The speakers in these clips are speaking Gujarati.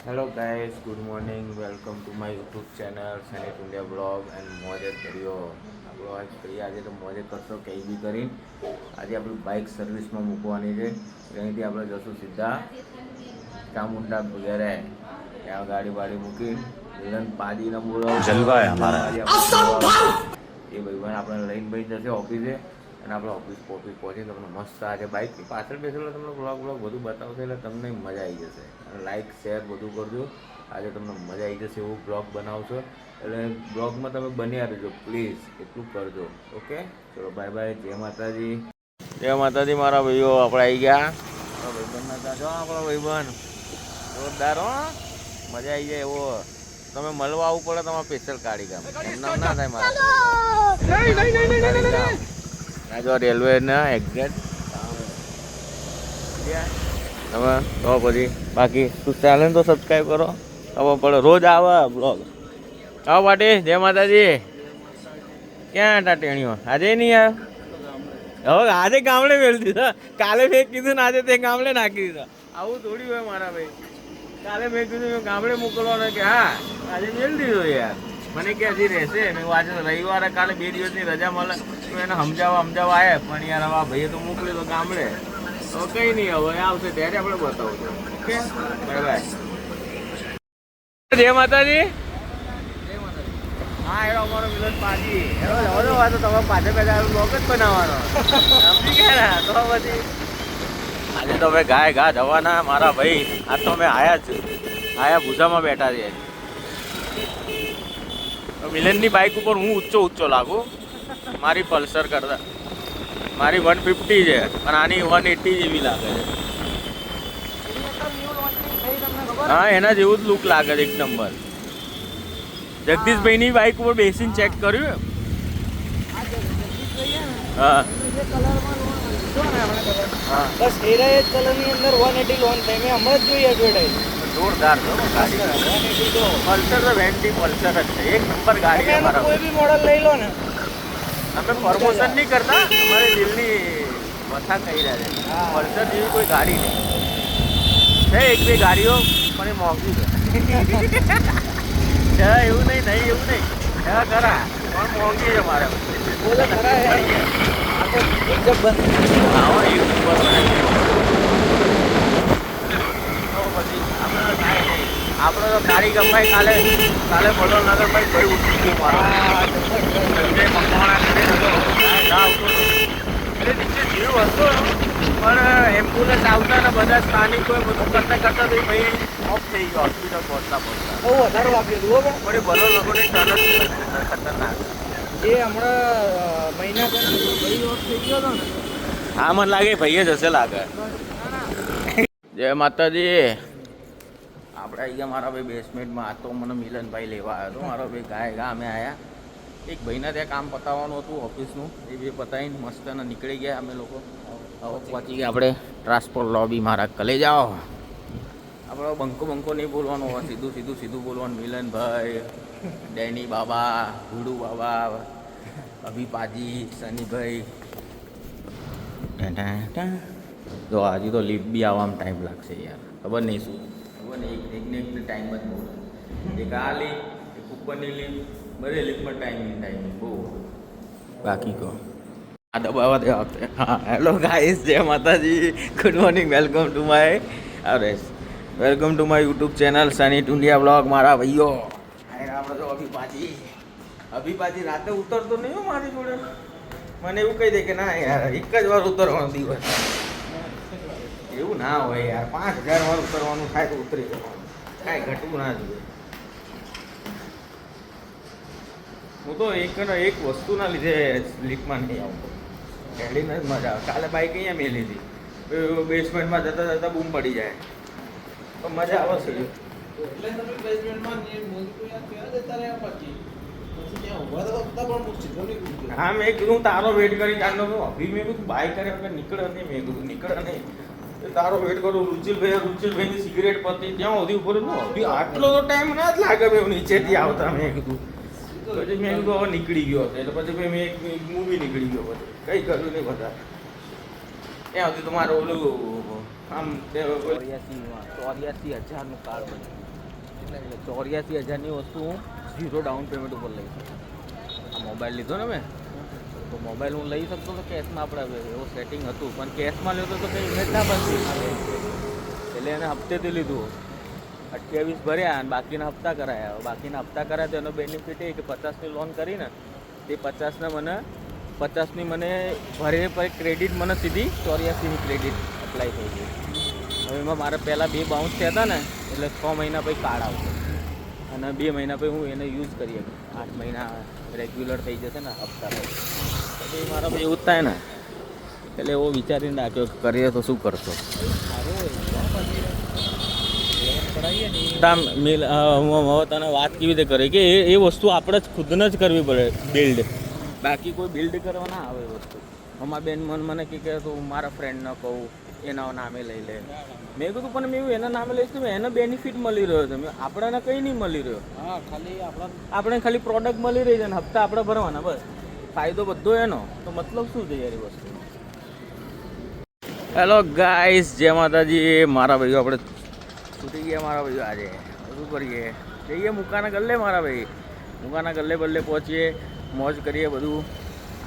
Hello guys, good morning. Welcome to my YouTube channel Sanit India Vlog and મોજે કર્યો આપણો આજ કરીએ આજે તો મોજે કરશો કંઈ બી કરીને આજે આપણી બાઇક સર્વિસમાં મૂકવાની છે અહીંથી આપણે જશું સીધા ચામુંડા ઘરે ત્યાં ગાડી વાડી મૂકી મિલન પાજીને બોલાવો જલવા અમારા એ ભાઈ આપણે લઈને ભાઈ જશે ઓફિસે અને આપણે ઓફિસ પહોંચી તમને મસ્ત આજે બાઇકની પાછળ બેસેલો તમને બ્લોગ બધું બતાવશે એટલે તમને મજા આવી જશે અને લાઇક શેર બધું કરજો આજે તમને મજા આવી જશે એવું બ્લોગ બનાવશો એટલે બ્લોગમાં તમે બન્યા રહેજો પ્લીઝ એટલું કરજો ઓકે ચલો બાય બાય જય માતાજી મારા ભાઈઓ આપણે આવી ગયા ભાઈબંધ હતા જો આપણો ભાઈબંધ જોરદાર હો મજા આવી જાય એવો તમે મળવા આવવું પડે તમારે સ્પેશિયલ કાઢી ગામ એમના ના થાય મારા જો રેલવે ના એક્ઝેક્ટ તમે તો પછી બાકી તું ચેનલ તો સબસ્ક્રાઈબ કરો ખબર પડે રોજ આવે બ્લોગ આવો પાટી જય માતાજી ક્યાં હતા ટેણીઓ આજે નહીં આવ્યો હવે આજે ગામડે મેળ દીધા કાલે મેં કીધું ને આજે તે ગામડે નાખી દીધા આવું થોડી હોય મારા ભાઈ કાલે મેં કીધું ગામડે મોકલવાનો કે હા આજે મેળ દીધો યાર મને કે હજી રહેશે મેં આજે રવિવારે કાલે 2 દિવસની રજા મળે તો એને સમજાવવા આવ્યા પણ યાર હવે ભાઈએ તો મોકલી તો ગામડે તો કંઈ નહીં હવે આવશે ત્યારે આપણે બતાવશું ઓકે બાય બાય જય માતાજી હા એનો અમારો મિલન પાજી એનો જવાનો વાત તમારે પાછળ પેલા બ્લોગ જ બનાવવાનો સમજી ગયા ને તો પછી આજે તો હવે ઘા જવાના મારા ભાઈ આજ તો અમે આયા ભૂસામાં બેઠા છીએ મિલનની બાઇક ઉપર હું ઊંચો લાગુ મારી પલ્સર કરતા મારી 150 છે અને આની 180 જેવી લાગે છે હા એના જેવું જ લુક લાગે છે એક નંબર જગદીશભાઈની બાઇક ઉપર બેસીને ચેક કર્યું હા બસ એરા એ જ કલરની અંદર 180 લોન થાય મેં હમણાં જ જોઈ એડવર્ટાઈઝ જોરદાર છે પલ્સર તો વેન્ટી પલ્સર જ છે એક નંબર ગાડી અમારા કોઈ બી મોડલ લઈ લો ને અમે પ્રમોશન નહીં કરતા અમારે દિલની વથા કહી રહ્યા છે પલ્સર જેવી કોઈ ગાડી નહીં છે એક બે ગાડીઓ પણ એ મોંઘી છે એવું નહીં ખરા પણ મોંઘી છે મારે બોલે ખરા એક બંધ હા એક નંબર આપણે તો ગાડી ગમાઈ કાલે બોલો નગરભાઈ ભાઈ ઉઠી ગયું મારો એટલે નીચે જીવ હતો પણ એમ્બ્યુલન્સ આવતા ને બધા સ્થાનિકોએ બધું કરતા તો ભાઈ ઓફ થઈ ગયો હોસ્પિટલ પહોંચતા બહુ વધારે વાપર્યું હતું પણ ભલો લોકોને ટર્ન ખતરનાક એ હમણાં મહિના ભાઈ ઓફ થઈ ગયો હતો ને હા મને લાગે ભાઈ જ હશે લાગે જય માતાજી આપણે આવી ગયા મારા ભાઈ બેસમેન્ટમાં આ તો મને મિલનભાઈ લેવા આવ્યો હતો મારો ભાઈ અમે આવ્યા એક ભાઈના ત્યાં કામ પતાવવાનું હતું ઓફિસનું એ બી પતાવીને મસ્ત અને નીકળી ગયા અમે લોકો હવે પહોંચી ગયા આપણે ટ્રાન્સપોર્ટ લોબી મારા કલે જાઓ આપણે બંકો નહીં બોલવાનું હોય સીધું બોલવાનું મિલનભાઈ ડેની બાબા ભૂડુ બાબા અભિપાજી સનીભાઈ જો હજી તો લિફ્ટ બી આવવામાં ટાઈમ લાગશે યાર ખબર નહીં શું એકને ટાઈમ જ બહુ એક આ લીફ એક ઉપરની લીફ બધે લીફમાં ટાઈમિંગ બહુ બાકી કહો આ દબાવવા દે વખતે હા હેલો ગાઈસ જય માતાજી good morning welcome to my YouTube channel Sunny Tundiya blog મારા ભાઈઓ આપણે તો અભિપાજી રાતે ઉતરતો નહીં હો મારી જોડે મને એવું કહી દે કે ના યાર એક જ વાર ઉતરવાનો દિવસ એવું ના હોય યાર 5000 વાર ઉતરવાનું થાય તો ઉતરી જવાનું કાંઈ ઘટવું ના જોઈએ હું તો એક વસ્તુના લીધે સ્લીપમાં નહીં આવું ગાડીને જ મજા આવે કાલે બાઇક અહીંયા મેલી હતી બેસમેન્ટમાં જતા બૂમ પડી જાય તો મજા આવે છે હા મેં કીધું તારો વેટ કરી ચાલો અભી મેં કીધું બાઇક કરે નીકળે નહીં મેં કીધું નીકળે નહીં તારો વેટ કરું રૂચિલભાઈની સિગરેટ પતી ત્યાં સુધી ઉપર આટલો તો ટાઈમ ના જ લાગે મેં નીચેથી આવતા મેં કીધું પછી મેં કીધું હવે નીકળી ગયો હતો એટલે પછી મેં એક મૂવી નીકળી ગયો પછી કંઈ કર્યું નહીં બધા ત્યાં સુધી તો મારું ઓલું આમ 84,000નું કાર્ડ બન્યું એટલે 84,000ની વસ્તુ હું 0 ડાઉન પેમેન્ટ ઉપર લઈ શકું. આ મોબાઈલ લીધો ને મેં, તો મોબાઈલ હું લઈ શકતો તો કેશમાં આપણે એવું સેટિંગ હતું, પણ કેશમાં લેતો તો કંઈ ઇમેજ ના બનતી. એટલે એને હપ્તેથી લીધું, 28 ભર્યા અને બાકીના હપ્તા કરાયા. બાકીના હપ્તા કરાયા તો એનો બેનિફિટ એ કે 50ની લોન કરીને તે 50ની મને ભરે પછી ક્રેડિટ મને સીધી 84ની ક્રેડિટ એપ્લાય થઈ ગઈ. હવે એમાં મારે પહેલાં 2 બાઉન્સ થયા હતા ને, એટલે 6 મહિના પછી કાર્ડ આવશે અને 2 મહિના પછી હું એને યુઝ કરી શકું. 8 મહિના રેગ્યુલર થઈ જશે ને હપ્તા પછી મારા ભાઈ એવું જ થાય ને. એટલે એવો વિચારીને રાખ્યો કરીએ તો શું કરશો. હું તને વાત કેવી રીતે કરે કે એ વસ્તુ આપણે જ ખુદને જ કરવી પડે બિલ્ડ, બાકી કોઈ બિલ્ડ કરવા ના આવે એ વસ્તુ. અમારા બેન મને કે તું મારા ફ્રેન્ડને કહું એના નામે લઈ લે. મેં કીધું પણ મેં એના નામે લઈશ તો એને બેનિફિટ મળી રહ્યો છે, આપણને કંઈ નહીં મળી રહ્યો. આપણે ખાલી પ્રોડક્ટ મળી રહી છે ને હપ્તા આપણે ભરવાના, બસ ફાયદો બધો એનો. તો મતલબ શું છે યાર એ વસ્તુ. હેલો ગાઈસ, જય માતાજી. મારા ભાઈઓ આપણે છૂટી ગયા. મારા ભાઈઓ આજે શું કરીએ, જઈએ મુકાના ગલ્લે. મારા ભાઈ મુકાના ગલ્લે બલ્લે પહોંચીએ, મોજ કરીએ બધું.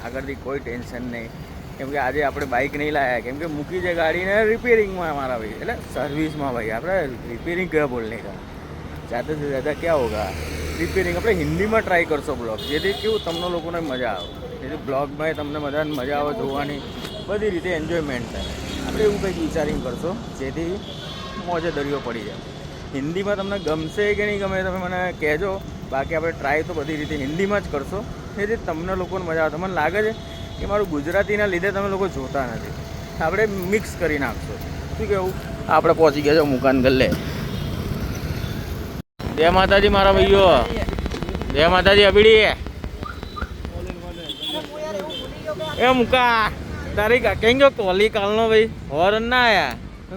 આગળથી કોઈ ટેન્શન નહીં, કેમ કે આજે આપણે બાઇક નહીં લાવ્યા, કેમ કે મૂકી છે ગાડીને રિપેરિંગમાં. મારા ભાઈ એટલે સર્વિસમાં. ભાઈ આપણે રિપેરિંગ ક્યાં બોલને કા, જ્યાદા से ज़्यादा क्या होगा રિપેરિંગ. આપણે હિન્દીમાં ટ્રાય કરશો બ્લોગ, જેથી કેવું તમને લોકોને મજા આવે. જેથી બ્લોગમાં તમને મજા આવે જોવાની, બધી રીતે એન્જોયમેન્ટ થાય. આપણે એવું કંઈક વિચારીને કરશો જેથી મોજે દરિયો પડી જાય. હિન્દીમાં તમને ગમશે કે નહીં ગમે તમે મને કહેજો, બાકી આપણે ટ્રાય તો બધી રીતે હિન્દીમાં જ કરશો, જેથી તમને લોકોને મજા આવે. તમને લાગે છે કે મારું ગુજરાતીના લીધે તમે લોકો જોતા નથી, આપણે મિક્સ કરી નાખશો. શું કહેવું. આપણે પહોંચી ગયા છો મુકાન ગલ્લે. જય માતાજી મારા ભાઈઓ, જય માતાજી. અબીડી એ મુકા તારી કેમ ગયો કોહલી કાલનો ભાઈ હોરન ના આયા. હવે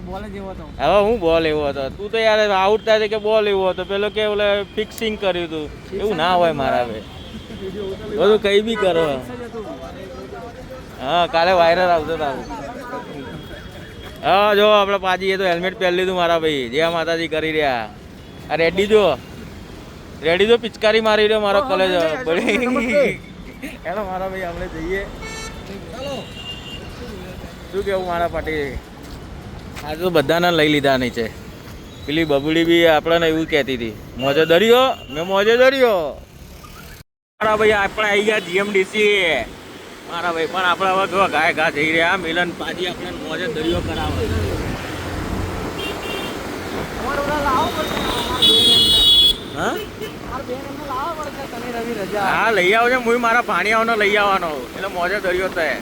હું બોલ એવો હતો, તું તો યાર આઉટ થાય કે બોલ એવો હતો. પેલો કે ઓલે ફિક્સિંગ કર્યું હતું, એવું ના હોય મારા ભાઈ. બધું કઈ બી કરો. હા કાલે વાયરલ આવતો તારું. હા જો આપણે પાજી તો હેલ્મેટ પહેરી લીધું મારા ભાઈ. જય માતાજી કરી રહ્યા. આ રેડી જો, રેડી જો પિચકારી મારી રહ્યો મારો કોલેજ. હેલો મારા ભાઈ, આપણે જઈએ. શું કેવું મારા પાટી. આજે તો બધાને લઈ લીધા નહીં છે. પેલી બબડી બી આપણને એવું કહેતી હતી મોજે દરિયો, મેં મોજે દરિયો. મારા ભાઈ આપણે આવી ગયા જીએમડીસી. મારા ભાઈ પણ આપણે હવે જો ગાય ઘા જઈ રહ્યા. મિલન પાજી આપણે મોજે દરિયો કરાવે. હા લઈ આવજો, હું મારા ભાણિયાઓને લઈ આવવાનો, એટલે મોજે દરિયો થાય.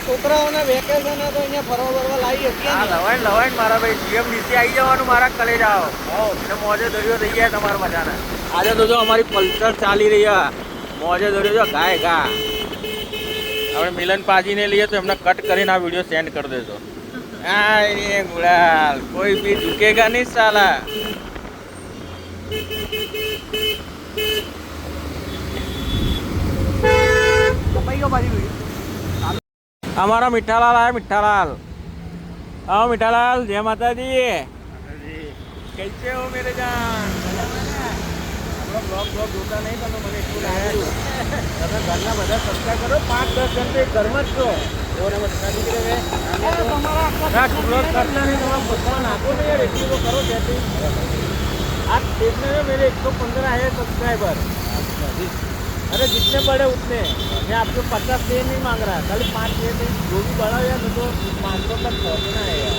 છોકરાઓને વેકેશન તો અહીંયા ફરવા ફરવા લાવી શકીએ. હા લવાય મારા ભાઈ. જીએમડીસી આવી જવાનું મારા કલેજ આવો, એટલે મોજે દરિયો થઈ ગયા તમારા મજાને. આજે તો જો અમારી પલ્સર ચાલી રહી છે, મોજે દરિયો જો ગાય ગા. આપણે મિલન પાજીને લઈએ તો એમને કટ કરીને આ વિડીયો સેન્ડ કરી દેજો. હા એ ગુલાલ કોઈ બી ઝુકેગા નહીં સાલા. हमारा मिठालाल आया. मिठालाल आओ मिठालाल. जय माता दी. कैसे हो मेरे जान. ब्लॉग જોતા નહીં તમે મને એટલું લાગે. તમે ઘરના બધા સબસ્ક્રાઈબ કરો. 5-10 જણ તો ઘરમાં જ છો. એઓને બધા દીકરે વે તમારા બ્લોગ કરતા નહીં, તમારા બધા નાખો ને યાર, એટલું તો કરો. જેથી आप देखने में मेरे 115 है सब्सक्राइबर. अरे जितने बड़े उतने, मैं आपको 50 दे नहीं मांग रहा, खाली 5 दे दे. जो भी बड़ा यार तो 500 तक पहुँचना है यार.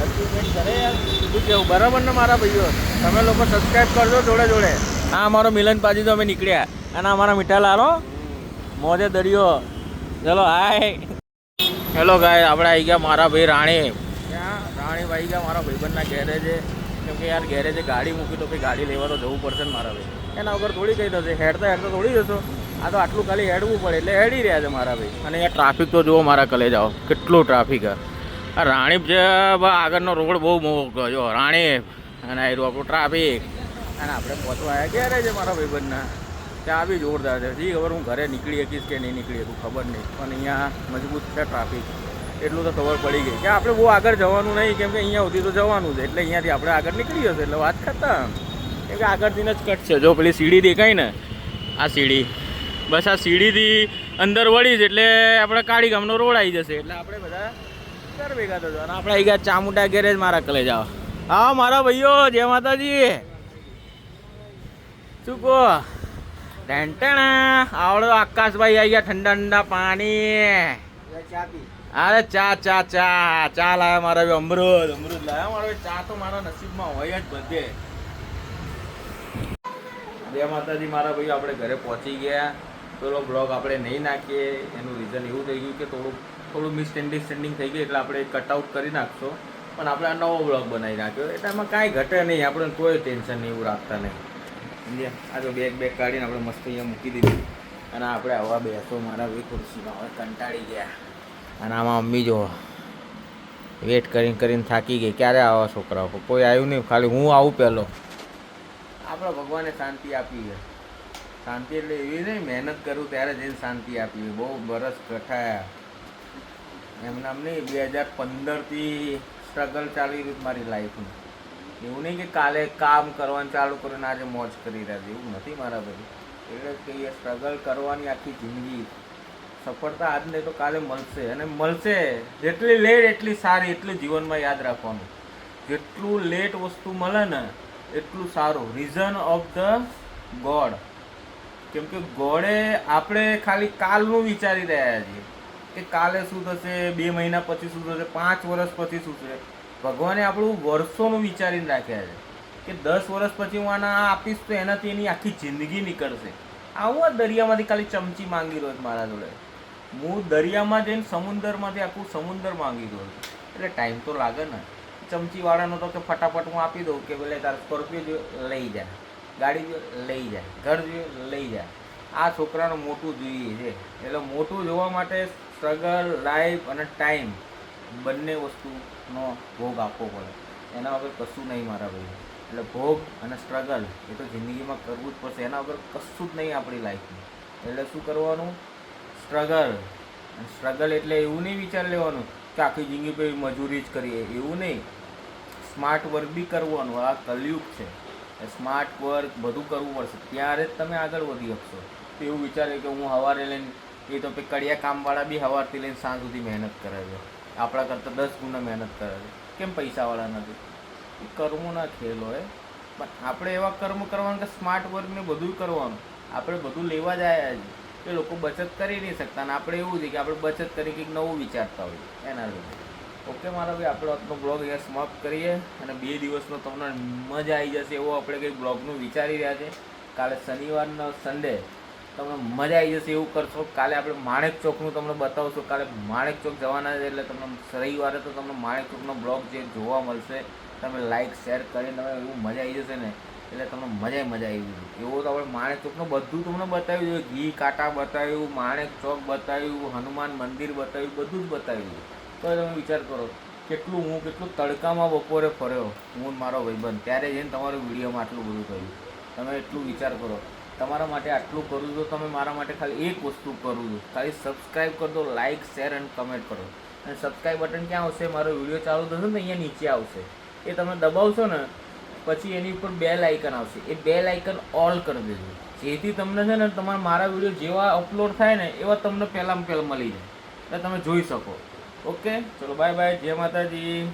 અચીવમેન્ટ કરે યાર. શું કેવું બરાબર ને મારા ભાઈઓ. તમે લોકો સબસ્ક્રાઈબ કરજો જોડે જોડે. હા અમારો મિલન પાજી તો અમે નીકળ્યા, અને અમારા મીઠાલાલ હો મોજે દરિયો. ચલો હાય. હેલો ગાય, આપણે આવી ગયા મારા ભાઈ રાણી. રાણી આવી ગયા મારા ભાઈબંધના ગેરેજે. કેમ કે યાર ગેરેજે ગાડી મૂકી તો ભાઈ ગાડી લેવા તો જવું પડશે ને મારા ભાઈ. એના વગર થોડી કઈ થશે. હેડતા થોડી જશો. આ તો આટલું ખાલી હેડવું પડે એટલે હેડી રહ્યા છે મારા ભાઈ. અને અહીંયા ટ્રાફિક તો જુઓ મારા કલેજ આવો, કેટલું ટ્રાફિક. આ રાણીપ છે આગળનો રોડ બહુ મોટો જો રાણીપ, અને આવ્યું આપણું ટ્રાફિક. અને આપણે પહોંચવા આવ્યા ક્યારે છે મારા ભાઈબંધના. ત્યાં બી જોરદાર છે. જી ખબર હું ઘરે નીકળી શકીશ કે નહીં નીકળી શકું ખબર નહીં, પણ અહીંયા મજબૂત છે ટ્રાફિક. એટલું તો ખબર પડી ગઈ કે આપણે બહુ આગળ જવાનું નહીં, કેમ કે અહીંયા સુધી તો જવાનું છે, એટલે અહીંયાથી આપણે આગળ નીકળી જશે એટલે વાત ખતમ. કેમ કે આગળથી જ કટ છે. જો પેલી સીડી દેખાય ને, આ સીડી, બસ આ સીડીથી અંદર વળી જ એટલે આપણે કાળી ગામનો રોડ આવી જશે, એટલે આપણે બધા ઘર ભેગા થજો. અને આપણે આવી ગયા ચામુંડા ગેરેજ મારા કલે જાઓ. હા મારા ભાઈઓ, જય માતાજી. શું કહો? ટેન્ટણા આવડો આકાશભાઈ આવી ગયા, ઠંડા ઠંડા પાણી. અરે ચા ચા ચા ચા લાયા મારા ભાઈ, અમૃત લાયા મારા ભાઈ. ચા તો મારા નસીબમાં હોય જ બધે. જય માતાજી મારા ભાઈ, આપણે ઘરે પહોંચી ગયા. પેલો બ્લોગ આપણે નહીં નાખીએ એનું રીઝન એવું થઈ ગયું કે થોડું મિસઅન્ડરસ્ટેન્ડિંગ થઈ ગઈ, એટલે આપણે કટઆઉટ કરી નાખશો. પણ આપણે આ નવો બ્લોગ બનાવી નાખ્યો, એટલે એમાં કાંઈ ઘટે નહીં, આપણે કોઈ ટેન્શન નહીં એવું રાખતા નહીં. સમજ્યા? આ તો બેગ કાઢીને આપણે મસ્ત અહીંયા મૂકી દીધી, અને આપણે હવા બેસો મારા ભાઈ ખુરશીમાં. હવે કંટાળી ગયા. અને આમાં મમ્મી જો વેટ કરીને થાકી ગઈ. ક્યારે આવા છોકરાઓ? કોઈ આવ્યું નહીં, ખાલી હું આવું પહેલો. આપણે ભગવાને શાંતિ આપી છે. શાંતિ એટલે એવી નહીં, મહેનત કરું ત્યારે જઈને શાંતિ આપી. બહુ વરસ કઠાયા એમનામ નહીં. 2015થી સ્ટ્રગલ ચાલી રહ્યું મારી લાઈફનું. એવું નહીં કે કાલે કામ કરવાનું ચાલુ કરીને આજે મોજ કરી રહ્યા છે, એવું નથી મારા ભાઈ. એટલે કે એ સ્ટ્રગલ કરવાની આખી જિંદગી. સફળતા આજ નહીં તો કાલે મળશે, અને મળશે. જેટલી લેટ એટલી સારી, એટલું જીવનમાં યાદ રાખવાનું. જેટલું લેટ વસ્તુ મળે ને એટલું સારું. Reason of the God. કેમ કે ગોડે આપણે ખાલી કાલનું વિચારી રહ્યા છીએ કે કાલે શું થશે, 2 મહિના પછી શું થશે, 5 વર્ષ પછી શું થશે. ભગવાને આપણું વર્ષોનું વિચારીને રાખ્યા છે કે 10 વર્ષ પછી હું આના આપીશ તો એનાથી એની આખી જિંદગી નીકળશે. આવું આ દરિયામાંથી ખાલી ચમચી માંગી રહ્યો મારા જોડે. હું દરિયામાં જઈને સમુદ્રમાંથી આખું સમુદ્ર માંગી રહ્યો છું, એટલે ટાઈમ તો લાગે ને. ચમચીવાળાનો તો કે ફટાફટ હું આપી દઉં કે ભલે તારે સ્કોર્પિયો જો લઈ જાય, ગાડી જો લઈ જાય, ઘર જો લઈ જાય. આ છોકરાનું મોટું જોઈએ છે, એટલે મોટું જોવા માટે સ્ટ્રગલ, લાઈફ અને ટાઈમ બંને વસ્તુનો ભોગ આપવો પડે. એના વગર કશું નહીં મારા ભાઈ. એટલે ભોગ અને સ્ટ્રગલ એ તો જિંદગીમાં કરવું જ પડશે. એના વગર કશું જ નહીં આપણી લાઈફમાં. એટલે શું કરવાનું? સ્ટ્રગલ. સ્ટ્રગલ એટલે એવું નહીં વિચાર લેવાનું કે આખી જિંદગી પછી મજૂરી જ કરીએ, એવું નહીં. સ્માર્ટ વર્ક બી કરવાનું. આ કલયુગ છે, સ્માર્ટ વર્ક બધું કરવું પડશે, ત્યારે જ તમે આગળ વધી શકશો. તો એવું વિચારે કે હું સવારે લઈને, એ તો કડિયા કામવાળા બી સવારથી લઈને સાંજ સુધી મહેનત કરે છે, આપણા કરતાં 10 ગુણા મહેનત કરે છે. કેમ પૈસાવાળા નથી? એ કર્મોના ખેલ હોય. પણ આપણે એવા કર્મ કરવાનું કે સ્માર્ટ વર્કને બધું કરવાનું. આપણે બધું લેવા જ આવ્યા છીએ. એ લોકો બચત કરી નહીં શકતા, અને આપણે એવું છે કે આપણે બચત કરી કંઈક નવું વિચારતા હોઈએ એના લીધે. ઓકે મારા ભાઈ, આપણે આજનો બ્લોગ અહીંયા સમાપ્ત કરીએ. અને 2 દિવસનો તમને મજા આવી જશે એવો આપણે કંઈક બ્લોગનું વિચારી રહ્યા છે. કાલે શનિવારનો સન્ડે તમને મજા આવી જશે એવું કરશો. કાલે આપણે માણેક ચોકનું તમને બતાવશું. કાલે માણેક ચોક જવાના છે, એટલે તમને રવિવારે તો તમને માણેક ચોકનો બ્લોગ જે જોવા મળશે, તમે લાઈક શેર કરીને તમે એવું મજા આવી જશે ને, એટલે તમને મજા આવી ગઈ. એવો તો આપણે માણેક ચોકનું બધું તમને બતાવ્યું છે. ઘી કાંટા બતાવ્યું, માણેક ચોક બતાવ્યું, હનુમાન મંદિર બતાવ્યું, બધું જ બતાવ્યું. તો તમે વિચાર કરો કેટલું તડકામાં બપોરે ફર્યો હું મારો ભાઈબંધ, ત્યારે જઈને તમારું વિડીયોમાં આટલું બધું થયું. તમે એટલું વિચાર કરો. તમારા માટે આટલું કરું તો તમે મારા માટે ખાલી એક વસ્તુ કરું છું, ખાલી સબસ્ક્રાઈબ કરી દો, લાઇક શેર અને કમેન્ટ કરો. અને સબસ્ક્રાઈબ બટન ક્યાં આવશે? મારો વિડીયો ચાલુ થશે ને અહીંયા નીચે આવશે. એ તમે દબાવશો ને પછી એની ઉપર બેલ આઇકન આવશે. એ બેલ આઇકન ઓલ કરી દેજો, જેથી તમને છે ને તમારા મારા વિડીયો જેવા અપલોડ થાય ને એવા તમને પહેલાં મળી જાય, એટલે તમે જોઈ શકો. ઓકે, ચલો બાય બાય, જય માતાજી.